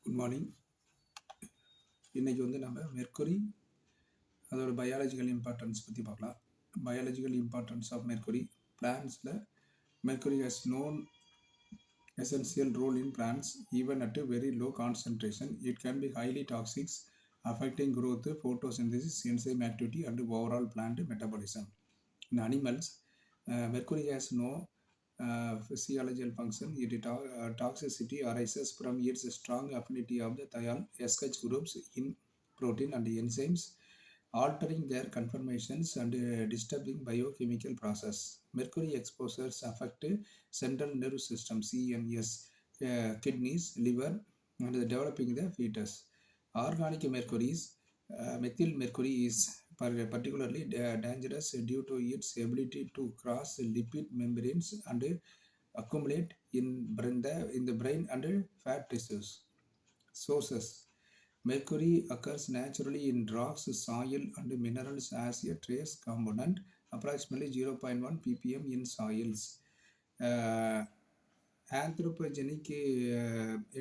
Good morning. இன்றைக்கி நம்ம mercury அதோட பயாலஜிக்கல் இம்பார்ட்டன்ஸ் பற்றி பார்க்கலாம். Biological importance of mercury. பிளான்ஸில் mercury has known essential role in plants even at a very low concentration. It can be highly toxic, affecting growth, photosynthesis, enzyme activity, and overall plant metabolism. In animals, mercury has no physiological function. Toxicity arises from its strong affinity of the thiol SH groups in protein and enzymes, altering their conformations and disturbing biochemical process. Mercury exposures affect central nervous system CNS, kidneys, liver, and developing the fetus. Organic mercury, methyl mercury is particularly dangerous due to its ability to cross lipid membranes and accumulate in the brain and fat tissues. Sources: mercury occurs naturally in rocks, soil, and minerals as a trace component, approximately 0.1 ppm in soils. Anthropogenic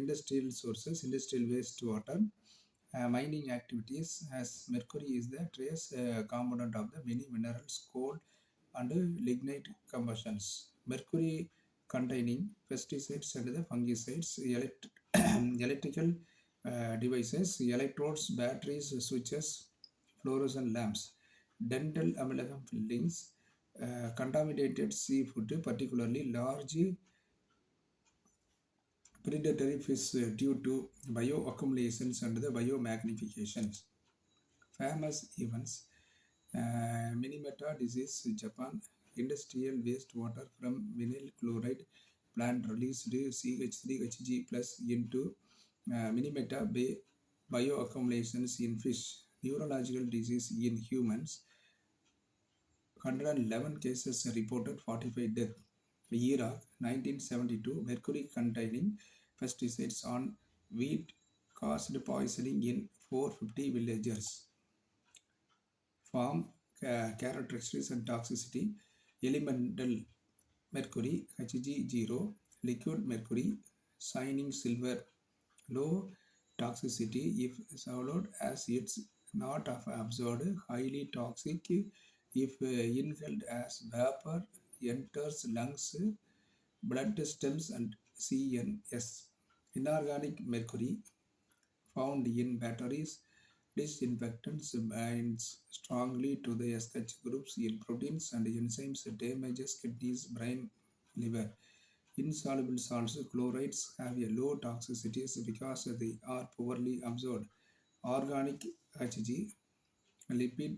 industrial sources: industrial wastewater, mining activities, as mercury is the trace component of the many minerals, coal, and lignite combustions. Mercury containing pesticides and the fungicides, electrical devices, electrodes, batteries, switches, fluorescent lamps, dental amalgam fillings, contaminated seafood, particularly large predatory fish due to bioaccumulations and the biomagnifications. Famous events: Minamata disease, Japan. Industrial wastewater from vinyl chloride plant released CH3Hg plus into Minamata Bay. Bioaccumulations in fish. Neurological disease in humans: 111 cases reported, 45 deaths. Iraq, 1972. Mercury containing pesticides on wheat caused poisoning in 450 villagers. Form, characteristics and toxicity: elemental mercury Hg0, liquid mercury shining silver, low toxicity if swallowed as it's not absorbed, highly toxic if inhaled as vapor, enters lungs, blood stems, and CNS. Inorganic mercury found in batteries, disinfectants, binds strongly to the SH groups in proteins and enzymes, damages kidneys, brain, liver. Insoluble salts: chlorides have a low toxicity because they are poorly absorbed. Organic Hg, lipid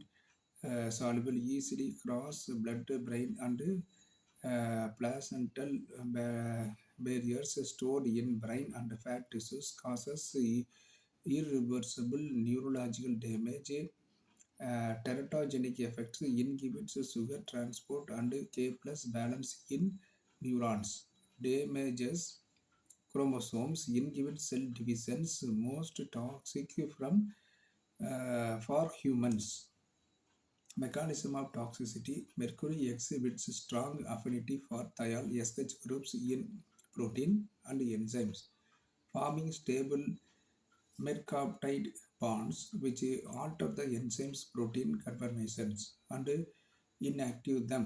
soluble, easily cross blood-brain and placental barriers, stored in brain and fat tissues, causes irreversible neurological damage. Teratogenic effects: inhibits sugar transport and K plus balance in neurons, damages chromosomes, inhibits cell divisions. Most toxic for humans. Mechanism of toxicity: mercury exhibits strong affinity for thiol SH groups in protein and enzymes, forming stable mercaptide bonds which alter the enzyme's protein conformations and inactive them.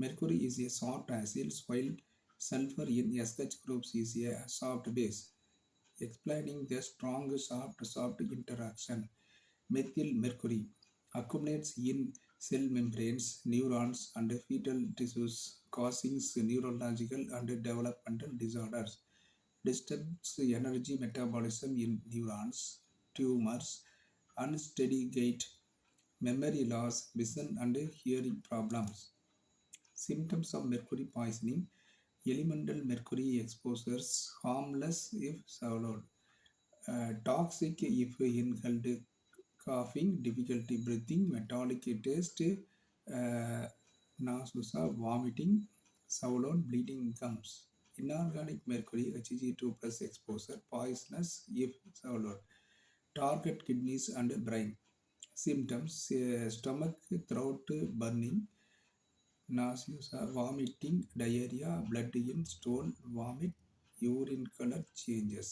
Mercury is a soft acid, while sulfur in SH groups is a soft base, explaining the strong soft interaction. Methyl mercury accumulates in cell membranes, neurons, and fetal tissues, causing neurological and developmental disorders. Disturbs energy metabolism in neurons, tumors, unsteady gait, memory loss, vision, and hearing problems. Symptoms of mercury poisoning: elemental mercury exposures, harmless if swallowed, toxic if inhaled, coughing, difficulty breathing, metallic taste, nausea, vomiting, swollen, bleeding gums. Inorganic mercury Hg2 plus exposure, poisonous if swallowed, target kidneys and brain. Symptoms: stomach, throat burning, nausea, vomiting, diarrhea, blood in stool, vomit, urine color changes.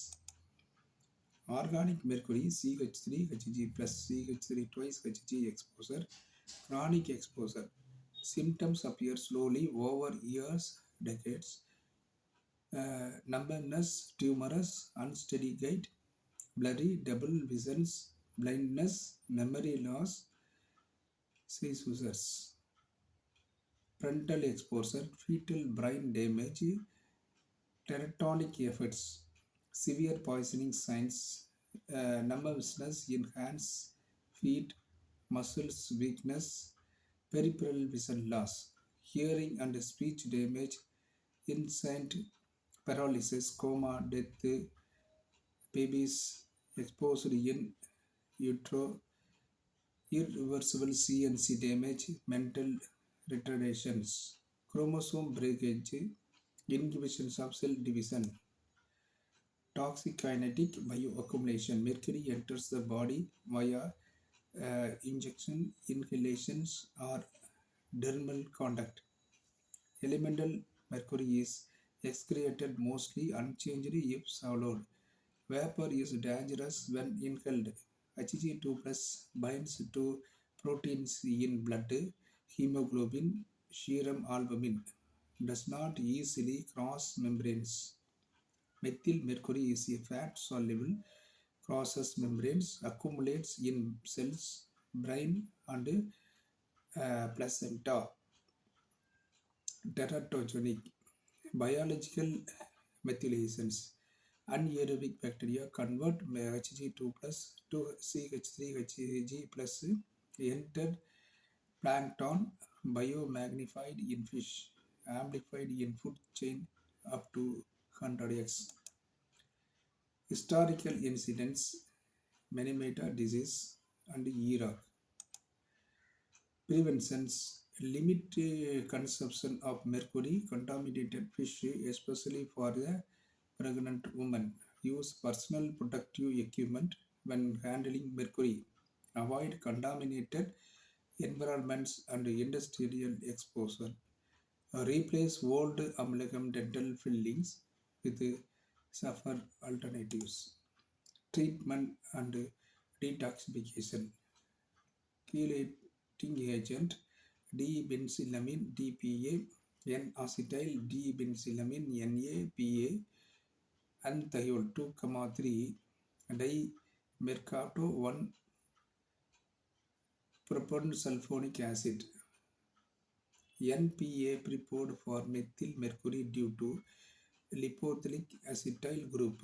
Organic mercury CH3 Hg plus CH3 twice Hg exposure. Chronic exposure. Symptoms appear slowly over years, decades. Numbness, tumorous, unsteady gait, blurry, double visions, blindness, memory loss, seizures. Frontal exposure, fetal brain damage, teratonic effects, severe poisoning signs, numbness in hands, feet, muscles weakness, peripheral vision loss, hearing and speech damage, instant paralysis, coma, death, babies exposed in utero, irreversible CNC damage, mental retardations, chromosome breakage, inhibitions of cell division, toxic kinetic bioaccumulation. Mercury enters the body via injection, inhalations, or dermal contact. Elemental mercury is excreted mostly unchanged if swallowed. Vapor is dangerous when inhaled. Hg2 plus binds to proteins in blood, hemoglobin, serum albumin. Does not easily cross membranes. Methyl mercury is a fat soluble, crosses membranes, accumulates in cells, brain, and placenta. Teratogenic. Biological methylations. Anaerobic bacteria convert Hg2 plus to CH3 Hg plus entered plankton, biomagnified in fish, amplified in food chain up to 100x. Historical incidents, Meningita disease and Iraq. Preventions, limit consumption of mercury contaminated fish, especially for the pregnant woman. Use personal protective equipment when handling mercury. Avoid contaminated environments and industrial exposure. Replace old amalgam dental fillings with safer alternatives. Treatment and detoxification. Chelating agent D-benzylamine DPA, N-acetyl D-benzylamine NAPA, anthiol 2,3 dimercato 1 propansulfonic acid. NPA prepared for methyl mercury due to lipoylic acetyl group,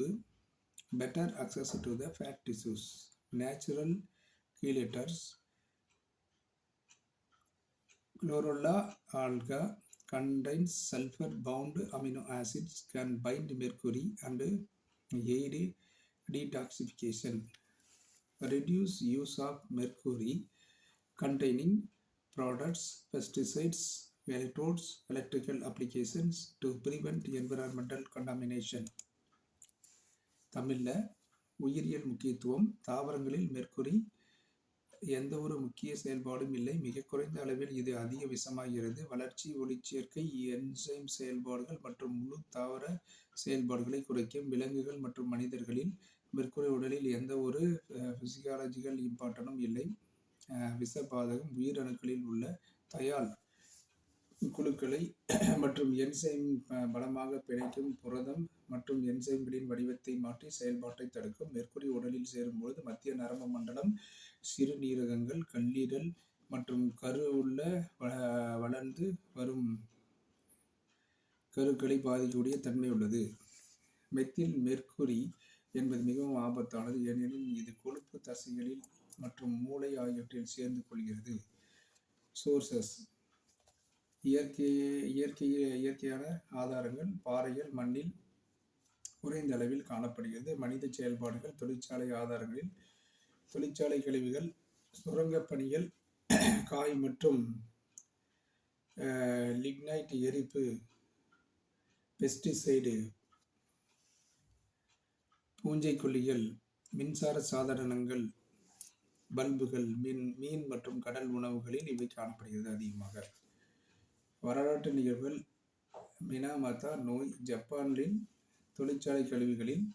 better access to the fat tissues. Natural chelators. Chlorella alga contains sulfur-bound amino acids, can bind mercury and aid detoxification. Reduce use of mercury containing products, pesticides, electrodes, electrical applications to prevent environmental contamination. தமிழில் உயிரியல் முக்கியத்துவம். தாவரங்களில் mercury எந்த ஒரு முக்கிய செயல்பாடும் இல்லை. மிக குறைந்த அளவில் இது அதிக விஷமாகிறது. வளர்ச்சி, ஒளிச்சேர்க்கை, என்சைம் செயல்பாடுகள் மற்றும் முழு தாவர செயல்பாடுகளை குறைக்கும். விலங்குகள் மற்றும் மனிதர்களில் மெர்க்குரி உடலில் எந்த ஒரு பிசியாலஜிக்கல் இம்பார்ட்டனும் இல்லை. விஷபாதகம். உயிரணுக்களில் உள்ள தயால் குழுக்களை மற்றும் என்சைம் பலமாக பிணைக்கும். புரதம் மற்றும் என்சைம்களின் வடிவத்தை மாற்றி செயல்பாட்டை தடுக்கும். மெர்க்குரி உடலில் சேரும்போது மத்திய நரம்பு மண்டலம், சிறுநீரகங்கள், கல்லீரல் மற்றும் கருவுள்ள வளர்ந்து வரும் கருக்களை பாதிக்கக்கூடிய தன்மை உள்ளது. மெத்தில் மெர்க்குரி என்பது மிகவும் ஆபத்தானது, ஏனெனில் இது கொழுப்பு தசைகளில் மற்றும் மூளை ஆகியவற்றில் சேர்ந்து கொள்கிறது. சோர்சஸ். இயற்கையான ஆதாரங்கள். பாறைகள் மண்ணில் குறைந்த அளவில் காணப்படுகிறது. மனித செயல்பாடுகள். தொழிற்சாலை ஆதாரங்களில் தொழிற்சாலை கழிவுகள், சுரங்கப் பணிகள், காய் மற்றும் லிக்னைட் எரிப்பு, பெஸ்டிசைடு, பூஞ்சைக்கொல்லிகள், மின்சார சாதனங்கள், பல்புகள், மீன் மற்றும் கடல் உணவுகளில் இவை காணப்படுகிறது அதிகமாக. வரலாற்று நிகழ்வுகள். மினாமதா நோய். ஜப்பானில் தொழிற்சாலை கழிவுகளில்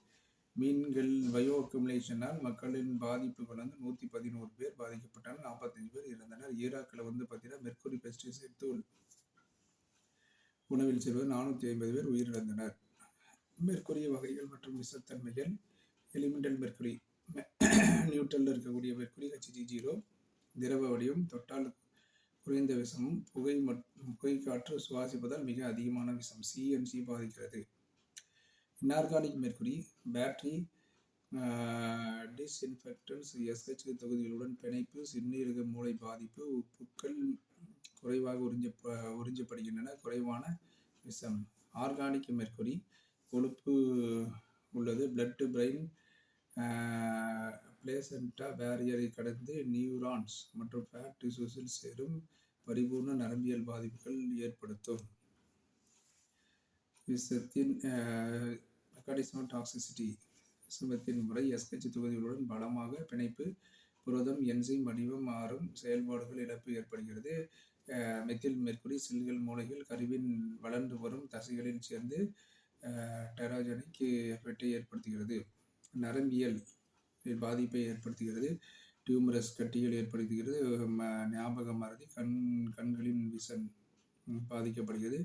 மீன்கள் பயோ அக்குமுலேஷனால் மக்களின் பாதிப்புகள் வந்து 111 பேர் பாதிக்கப்பட்டாங்க, 45 பேர் இறந்தனர். ஈராக்கில் வந்து பார்த்தீங்கன்னா மெர்க்குரி பெஸ்டிசைட் தூள் உணவில் சேர்வது 450 பேர் உயிரிழந்தனர். மெர்க்குரி வகைகள் மற்றும் விஷத்தன்மைகள். எலிமெண்டல் மெர்க்குரி நியூட்ரலில் இருக்கக்கூடிய மெர்க்குரி Hg0 திரவ வடிவம், தொட்டால் குறைந்த விஷமும், புகை காற்று சுவாசிப்பதால் மிக அதிகமான விஷம். CNC பாதிக்கிறது. Inorganic mercury battery, disinfectants, SH தொகுதிகளுடன் பிணைப்பு, சிறுநீரக மூளை பாதிப்பு, உப்புக்கள் குறைவாக உறிஞ்சப்படுகின்றன, குறைவான விஷம். ஆர்கானிக் மெர்க்குரி கொழுப்பு உள்ளது, பிளட் பிரெயின் பிளேசென்டா பேரியரை கடந்து நியூரான்ஸ் மற்றும் ஃபேட் டிஷ்யூஸில் சேரும், பரிபூர்ண நரம்பியல் பாதிப்புகள் ஏற்படுத்தும். விஷத்தின் மெக்கானிசம் டாக்ஸிசிட்டி. விஷத்தின் முறை SH தொகுதிகளுடன் பலமாக பிணைப்பு, புரதம் என்சைம் வடிவம் மாறும், செயல்பாடுகள் இழப்பு ஏற்படுகிறது. மெத்தில் மெர்க்குரி செல்கள், மூளைகள், கருவின் வளர்ந்து வரும் தசைகளில் சேர்ந்து டெராஜெனிக் எஃபெக்டை ஏற்படுத்துகிறது. நரம்பியல் பாதிப்பை ஏற்படுத்துகிறது. டியூமரஸ் கட்டிகள் ஏற்படுத்துகிறது. ஞாபக மறதி, கண்களின் விஷன் பாதிக்கப்படுகிறது.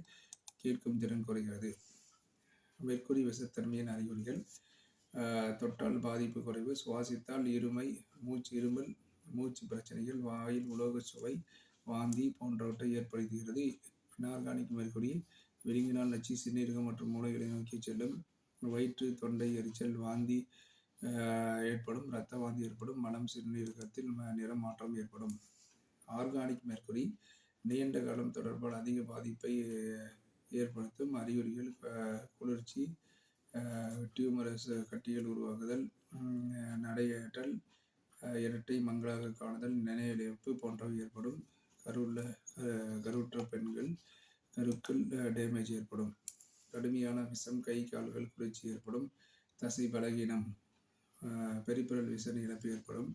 கேட்கும் திறன் குறைகிறது. மெர்க்குரி விஷத்தன்மையின் அறிகுறிகள். தொட்டால் பாதிப்பு குறைவு, சுவாசித்தால் இருமல், மூச்சு பிரச்சனைகள், வாயில் உலோக சுவை, வாந்தி போன்றவற்றை ஏற்படுத்துகிறது. இன்ஆர்கானிக் மெர்க்குரி விழுங்கினால் நச்சு சிறுநீரகம் மற்றும் மூளைகளை நோக்கி செல்லும். வயிற்று, தொண்டை எரிச்சல், வாந்தி ஏற்படும், இரத்த வாந்தி ஏற்படும், மலம், சிறுநீரகத்தில் நிறம் மாற்றம் ஏற்படும். ஆர்கானிக் மெர்க்குரி நீண்ட காலம் தொடர்பால் அதிக பாதிப்பை ஏற்படுத்தும். அறிகுறிகள் குளிர்ச்சி, டியூமரஸ் கட்டிகள் உருவாகுதல், நடையற்றல், இரட்டை மங்களாக காணுதல், நினைவிழப்பு போன்றவை ஏற்படும். கருவுற்ற பெண்கள் கருக்கள் டேமேஜ் ஏற்படும். கடுமையான விஷம், கை கால்கள் குளிர்ச்சி ஏற்படும். தசை பலகீனம், பெரிபரல் விஷன் இழப்பு ஏற்படும்.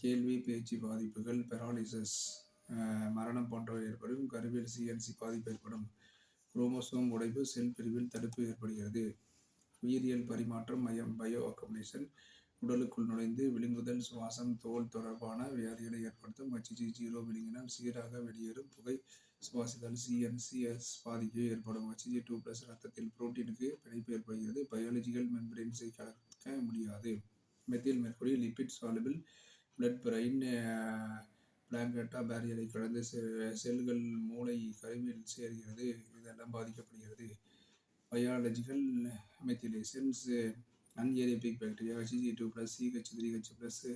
கேள்வி பேச்சு பாதிப்புகள், பெராலிசிஸ், மரணம் போன்றவை ஏற்படும். கருவில் CNC பாதிப்பு ஏற்படும். குரோமோசோம் உடைவு, செல் பிரிவில் தடுப்பு ஏற்படுகிறது. உயிரியல் பரிமாற்றம், பயோ அக்குமுலேஷன், உடலுக்குள் நுழைந்து விழுங்குதல், சுவாசம், தோல் தொடர்பான வியாதிகளை ஏற்படுத்தும். Hg0 விழுங்கினால் சீராக வெளியேறும், புகை சுவாசித்தால் CNS பாதிப்பு ஏற்படும். Hg2+ இரத்தத்தில் புரோட்டீனுக்கு பிணைப்பு ஏற்படுகிறது. பயாலஜிக்கல் மெம்பரேன்ஸை கடக்க முடியாது. Methyl mercury lipid soluble, blood brain placenta பேரியரை கடந்து செல்கள், மூளை, கருவில் சேர்கிறது. இதெல்லாம் பாதிக்கப்படுகிறது. Biological methylations, anaerobic bacteria, Hg2+, CH3H+,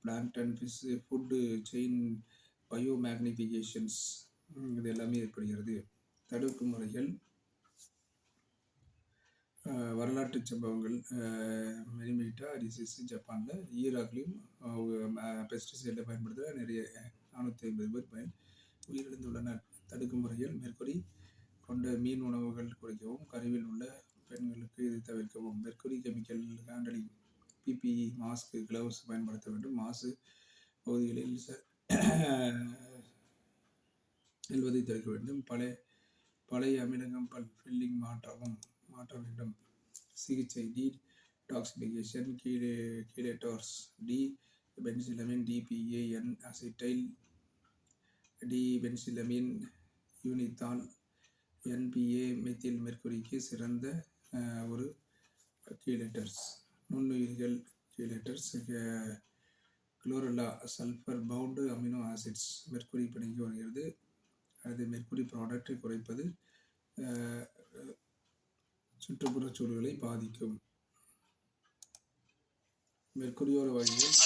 plankton, fish, food chain biomagnifications, இது எல்லாமே ஏற்படுகிறது. தடுப்பு முறைகள். வரலாற்று சம்பவங்கள். மெனிமேட்டா டிசீஸ் ஜப்பானில், ஈராக்லையும் பெஸ்டிசைடை பயன்படுத்த நிறைய 450 பேர் உயிரிழந்துள்ளனர். தடுக்கும் முறைகள். மெர்க்குரி கொண்ட மீன் உணவுகள் குறைக்கவும், கருவில் உள்ள பெண்களுக்கு இது தவிர்க்கவும். Mercury chemical handling. PPE, mask, gloves பயன்படுத்த வேண்டும். மாசு பகுதிகளில் செல்வதை தடுக்க வேண்டும். பழைய அமிலகம் ஃபில்லிங் மாற்ற வேண்டும். சிகிச்சை. Detoxification, chelators, penicillamine, DPAN acetyl, penicillamine unithiol, NPA methyl மெர்க்குரிக்கு சிறந்த ஒரு கீலேட்டர்ஸ். நுண்ணுயிர்கள் chelators. Chlorella sulphur bound amino acids mercury பிணைக்கு வருகிறது. அது மெர்க்குரி ப்ராடக்டை குறைப்பது சுற்றுப்புறச் சூழலை பாதிக்கும். மெர்க்குரியோட வகைகள்.